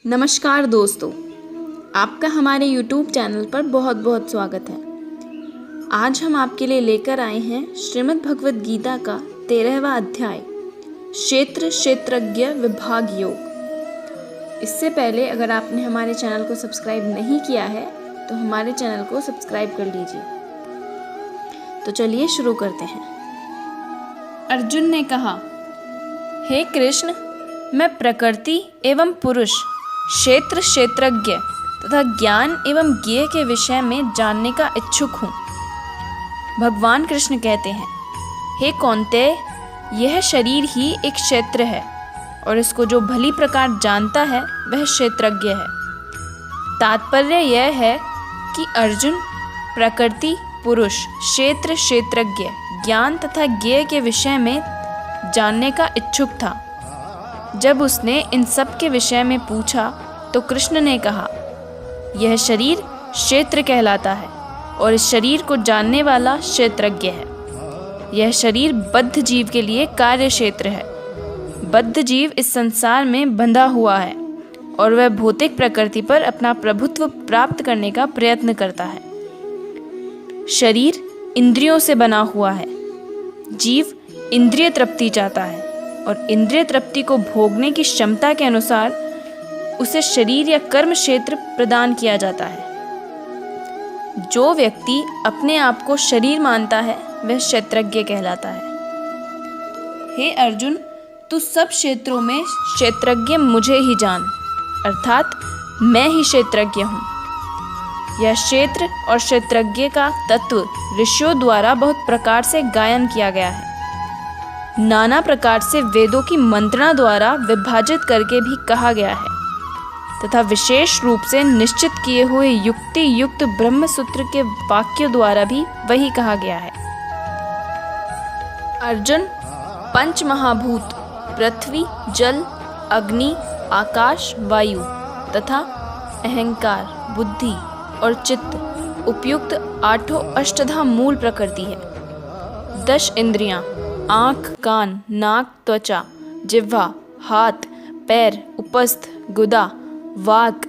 नमस्कार दोस्तों, आपका हमारे YouTube चैनल पर बहुत बहुत स्वागत है। आज हम आपके लिए लेकर आए हैं श्रीमद् भगवद गीता का 13वां अध्याय क्षेत्र क्षेत्रज्ञ विभाग योग। इससे पहले अगर आपने हमारे चैनल को सब्सक्राइब नहीं किया है तो हमारे चैनल को सब्सक्राइब कर लीजिए। तो चलिए शुरू करते हैं। अर्जुन ने कहा, हे कृष्ण, मैं प्रकृति एवं पुरुष, क्षेत्र क्षेत्रज्ञ तथा ज्ञान एवं ज्ञेय के विषय में जानने का इच्छुक हूँ। भगवान कृष्ण कहते हैं, हे कौन्तेय, यह शरीर ही एक क्षेत्र है और इसको जो भली प्रकार जानता है वह क्षेत्रज्ञ है। तात्पर्य यह है कि अर्जुन प्रकृति, पुरुष, क्षेत्र, क्षेत्रज्ञ, ज्ञान तथा ज्ञेय के विषय में जानने का इच्छुक था। जब उसने इन सब के विषय में पूछा तो कृष्ण ने कहा, यह शरीर क्षेत्र कहलाता है और इस शरीर को जानने वाला क्षेत्रज्ञ है। यह शरीर बद्ध जीव के लिए कार्य क्षेत्र है। बद्ध जीव इस संसार में बंधा हुआ है और वह भौतिक प्रकृति पर अपना प्रभुत्व प्राप्त करने का प्रयत्न करता है। शरीर इंद्रियों से बना हुआ है। जीव इंद्रिय तृप्ति चाहता है और इंद्रिय तृप्ति को भोगने की क्षमता के अनुसार उसे शरीर या कर्म क्षेत्र प्रदान किया जाता है। जो व्यक्ति अपने आप को शरीर मानता है वह क्षेत्रज्ञ कहलाता है। हे अर्जुन, तू सब क्षेत्रों में क्षेत्रज्ञ मुझे ही जान, अर्थात मैं ही क्षेत्रज्ञ हूँ। यह क्षेत्र और क्षेत्रज्ञ का तत्व ऋषियों द्वारा बहुत प्रकार से गायन किया गया है। नाना प्रकार से वेदों की मंत्रणा द्वारा विभाजित करके भी कहा गया है तथा विशेष रूप से निश्चित किए हुए युक्ति युक्त ब्रह्म सूत्र के वाक्यों द्वारा भी वही कहा गया है। अर्जुन, पंच महाभूत पृथ्वी, जल, अग्नि, आकाश, वायु तथा अहंकार, बुद्धि और चित्त उपयुक्त आठों अष्टधा मूल प्रकृति है। 10 इंद्रियां, आँख, कान, नाक, त्वचा, जिह्वा, हाथ, पैर, उपस्थ, गुदा, वाक,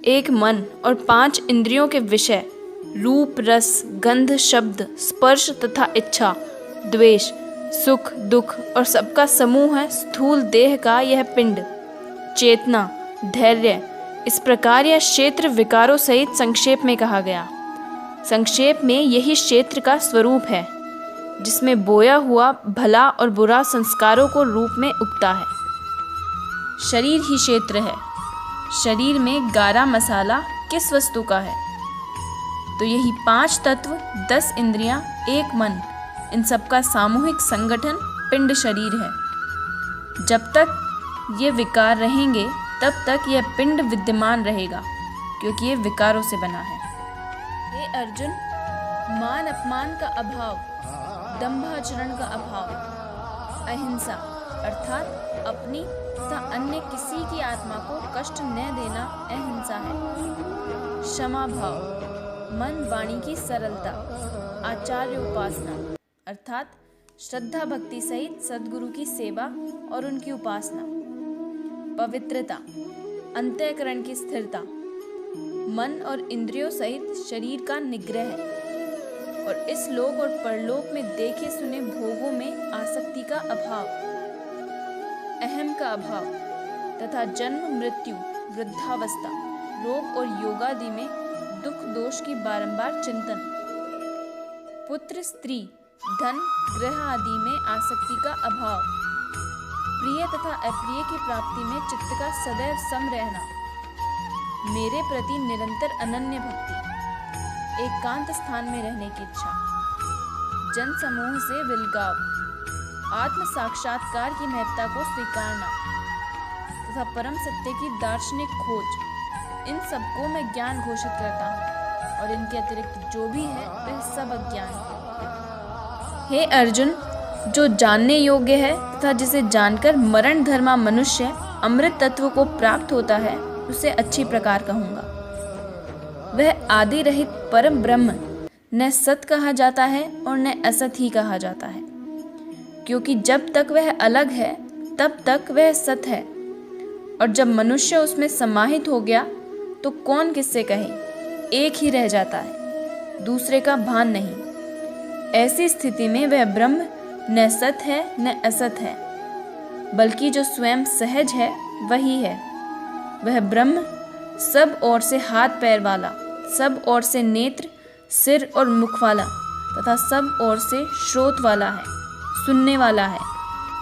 एक मन और 5 इंद्रियों के विषय रूप, रस, गंध, शब्द, स्पर्श तथा इच्छा, द्वेष, सुख, दुख और सबका समूह है स्थूल देह का यह पिंड, चेतना, धैर्य। इस प्रकार यह क्षेत्र विकारों सहित संक्षेप में कहा गया। संक्षेप में यही क्षेत्र का स्वरूप है जिसमें बोया हुआ भला और बुरा संस्कारों को रूप में उगता है। शरीर ही क्षेत्र है। शरीर में गारा मसाला किस वस्तु का है? तो यही 5 तत्व, 10 इंद्रियां, एक मन, इन सबका सामूहिक संगठन पिंड शरीर है। जब तक ये विकार रहेंगे तब तक यह पिंड विद्यमान रहेगा, क्योंकि ये विकारों से बना है। हे अर्जुन, मान अपमान का अभाव, दंभाचरण का अभाव, अहिंसा अर्थात अपनी तथा अन्य किसी की आत्मा को कष्ट न देना अहिंसा है। क्षमा भाव, मन वाणी की सरलता, आचार्य उपासना अर्थात श्रद्धा भक्ति सहित सद्गुरु की सेवा और उनकी उपासना। पवित्रता, अंतःकरण की स्थिरता, मन और इंद्रियों सहित शरीर का निग्रह और इस लोक और परलोक में देखे सुने भोगों में आसक्ति का अभाव, अहम का अभाव तथा जन्म, मृत्यु, वृद्धावस्था, रोग और योगादि में दुख दोष की बारंबार चिंतन, पुत्र, स्त्री, धन, गृह आदि में आसक्ति का अभाव, प्रिय तथा अप्रिय की प्राप्ति में चित्त का सदैव सम रहना, मेरे प्रति निरंतर अनन्य भक्ति, एकांत स्थान में रहने की इच्छा, जन समूह से विलगाव, आत्म साक्षात्कार की महत्ता को स्वीकारना तथा परम सत्य की दार्शनिक खोज, इन सबको मैं ज्ञान घोषित करता हूँ और इनके अतिरिक्त जो भी है वह सब अज्ञान है। हे अर्जुन, जो जानने योग्य है तथा जिसे जानकर मरण धर्मा मनुष्य अमृत तत्व को प्राप्त होता है उसे अच्छी प्रकार कहूँगा। वह आदि रहित परम ब्रह्म न सत कहा जाता है और न असत ही कहा जाता है, क्योंकि जब तक वह अलग है तब तक वह सत है और जब मनुष्य उसमें समाहित हो गया तो कौन किससे कहे, एक ही रह जाता है, दूसरे का भान नहीं। ऐसी स्थिति में वह ब्रह्म न सत है न असत है, बल्कि जो स्वयं सहज है वही है। वह ब्रह्म सब ओर से हाथ पैर वाला, सब ओर से नेत्र, सिर और मुख वाला तथा सब ओर से श्रोत वाला है, सुनने वाला है,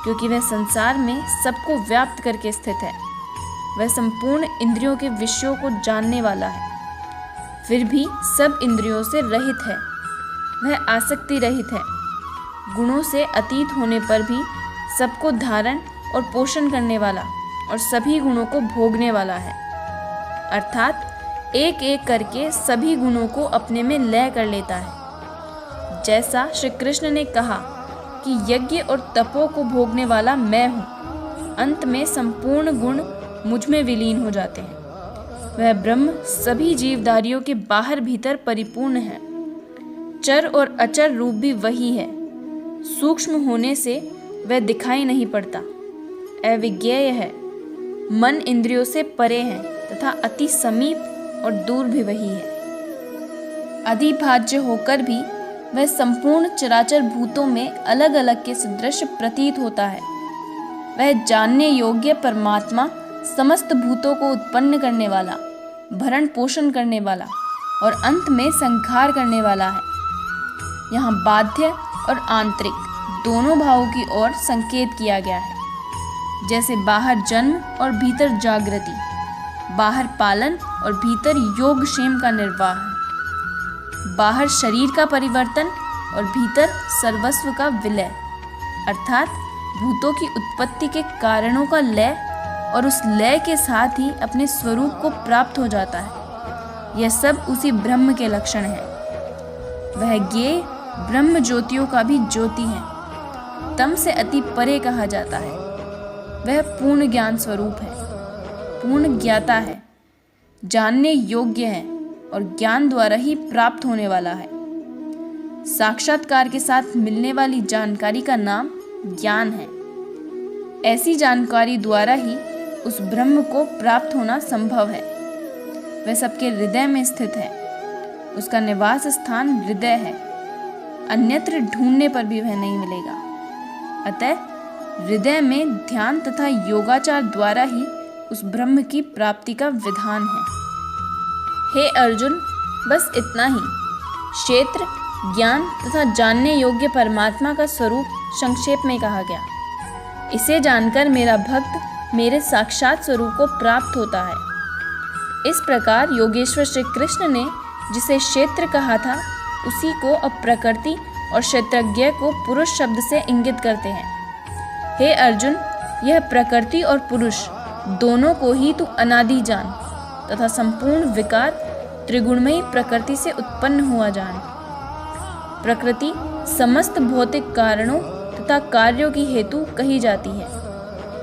क्योंकि वह संसार में सबको व्याप्त करके स्थित है। वह संपूर्ण इंद्रियों के विषयों को जानने वाला है, फिर भी सब इंद्रियों से रहित है। वह आसक्ति रहित है, गुणों से अतीत होने पर भी सबको धारण और पोषण करने वाला और सभी गुणों को भोगने वाला है, अर्थात एक एक करके सभी गुणों को अपने में लय कर लेता है। जैसा श्री कृष्ण ने कहा कि यज्ञ और तपों को भोगने वाला मैं हूँ, अंत में संपूर्ण गुण मुझ में विलीन हो जाते हैं। वह ब्रह्म सभी जीवधारियों के बाहर भीतर परिपूर्ण है। चर और अचर रूप भी वही है। सूक्ष्म होने से वह दिखाई नहीं पड़ता, अविज्ञेय है, मन इंद्रियों से परे है तथा अति समीप और दूर भी वही है। अधिभाज्य होकर भी वह संपूर्ण चराचर भूतों में अलग अलग के सदृश प्रतीत होता है। वह जानने योग्य परमात्मा समस्त भूतों को उत्पन्न करने वाला, भरण पोषण करने वाला और अंत में संहार करने वाला है। यहाँ बाध्य और आंतरिक दोनों भावों की ओर संकेत किया गया है। जैसे बाहर जन्म और भीतर जागृति, बाहर पालन और भीतर योग क्षेम का निर्वाह, बाहर शरीर का परिवर्तन और भीतर सर्वस्व का विलय, अर्थात भूतों की उत्पत्ति के कारणों का लय और उस लय के साथ ही अपने स्वरूप को प्राप्त हो जाता है। यह सब उसी ब्रह्म के लक्षण हैं। वह ज्ञेय ब्रह्म ज्योतियों का भी ज्योति है, तम से अति परे कहा जाता है। वह पूर्ण ज्ञान स्वरूप है, पूर्ण ज्ञाता है, जानने योग्य है और ज्ञान द्वारा ही प्राप्त होने वाला है। साक्षात्कार के साथ मिलने वाली जानकारी का नाम ज्ञान है। ऐसी जानकारी द्वारा ही उस ब्रह्म को प्राप्त होना संभव है। वह सबके हृदय में स्थित है, उसका निवास स्थान हृदय है, अन्यत्र ढूंढने पर भी वह नहीं मिलेगा। अतः हृदय में ध्यान तथा योगाचार द्वारा ही उस ब्रह्म की प्राप्ति का विधान है। हे अर्जुन, बस इतना ही क्षेत्र, ज्ञान तथा जानने योग्य परमात्मा का स्वरूप संक्षेप में कहा गया। इसे जानकर मेरा भक्त मेरे साक्षात स्वरूप को प्राप्त होता है। इस प्रकार योगेश्वर श्री कृष्ण ने जिसे क्षेत्र कहा था, उसी को अब प्रकृति और क्षेत्रज्ञ को पुरुष शब्द से इंगित करते हैं। हे अर्जुन, यह प्रकृति और पुरुष दोनों को ही तू अनादि जान तथा संपूर्ण विकार त्रिगुणमयी प्रकृति से उत्पन्न हुआ जान। प्रकृति समस्त भौतिक कारणों तथा कार्यों की हेतु कही जाती है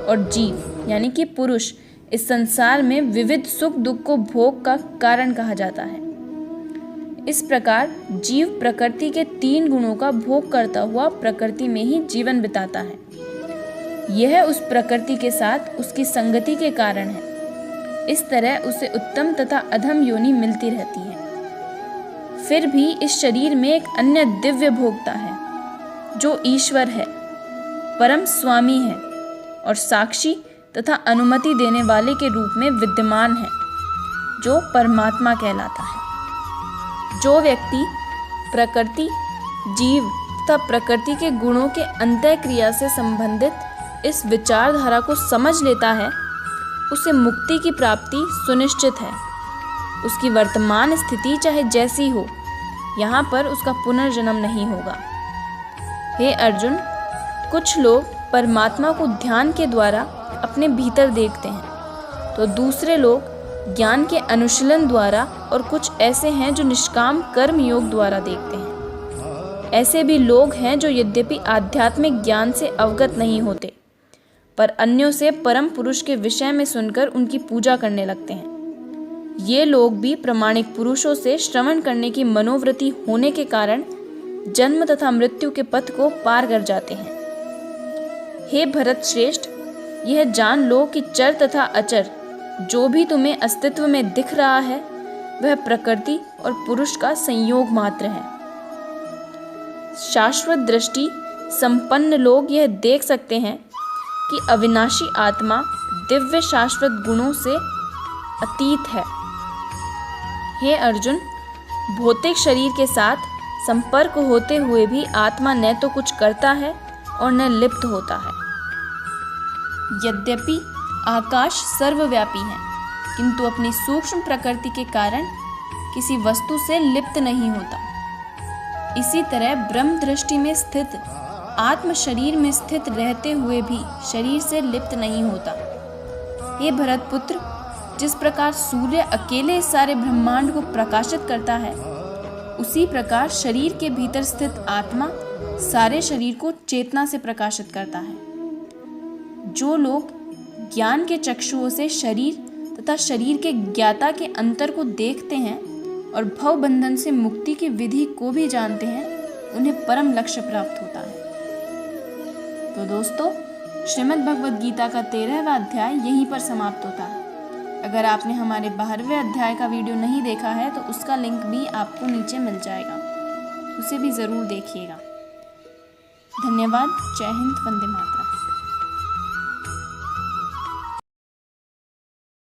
और जीव यानी कि पुरुष इस संसार में विविध सुख दुख को भोग का कारण कहा जाता है। इस प्रकार जीव प्रकृति के 3 गुणों का भोग करता हुआ प्रकृति में ही जीवन बिताता है। यह उस प्रकृति के साथ उसकी संगति के कारण है। इस तरह उसे उत्तम तथा अधम योनि मिलती रहती है। फिर भी इस शरीर में एक अन्य दिव्य भोक्ता है जो ईश्वर है, परम स्वामी है और साक्षी तथा अनुमति देने वाले के रूप में विद्यमान है, जो परमात्मा कहलाता है। जो व्यक्ति प्रकृति, जीव तथा प्रकृति के गुणों के अंतःक्रिया से संबंधित इस विचारधारा को समझ लेता है, उसे मुक्ति की प्राप्ति सुनिश्चित है। उसकी वर्तमान स्थिति चाहे जैसी हो, यहाँ पर उसका पुनर्जन्म नहीं होगा। हे अर्जुन, कुछ लोग परमात्मा को ध्यान के द्वारा अपने भीतर देखते हैं, तो दूसरे लोग ज्ञान के अनुशीलन द्वारा और कुछ ऐसे हैं जो निष्काम कर्म योग द्वारा देखते हैं। ऐसे भी लोग हैं जो यद्यपि आध्यात्मिक ज्ञान से अवगत नहीं होते, पर अन्यों से परम पुरुष के विषय में सुनकर उनकी पूजा करने लगते हैं। ये लोग भी प्रामाणिक पुरुषों से श्रवण करने की मनोवृत्ति होने के कारण जन्म तथा मृत्यु के पथ को पार कर जाते हैं। हे भरत श्रेष्ठ, यह जान लो कि चर तथा अचर जो भी तुम्हें अस्तित्व में दिख रहा है वह प्रकृति और पुरुष का संयोग मात्र है। शाश्वत दृष्टि संपन्न लोग यह देख सकते हैं कि अविनाशी आत्मा दिव्य शाश्वत गुणों से अतीत है। हे अर्जुन, भौतिक शरीर के साथ संपर्क होते हुए भी आत्मा न तो कुछ करता है और न लिप्त होता है। यद्यपि आकाश सर्वव्यापी है, किंतु अपनी सूक्ष्म प्रकृति के कारण किसी वस्तु से लिप्त नहीं होता। इसी तरह ब्रह्म दृष्टि में स्थित आत्म शरीर में स्थित रहते हुए भी शरीर से लिप्त नहीं होता। हे भरतपुत्र, जिस प्रकार सूर्य अकेले इस सारे ब्रह्मांड को प्रकाशित करता है, उसी प्रकार शरीर के भीतर स्थित आत्मा सारे शरीर को चेतना से प्रकाशित करता है। जो लोग ज्ञान के चक्षुओं से शरीर तथा शरीर के ज्ञाता के अंतर को देखते हैं और भव बंधन से मुक्ति की विधि को भी जानते हैं, उन्हें परम लक्ष्य प्राप्त होता है। तो दोस्तों, श्रीमद् भगवद गीता का 13वां अध्याय यहीं पर समाप्त होता है। अगर आपने हमारे 12वें अध्याय का वीडियो नहीं देखा है तो उसका लिंक भी आपको नीचे मिल जाएगा, उसे भी ज़रूर देखिएगा। धन्यवाद। जय हिंद। वंदे मातरम।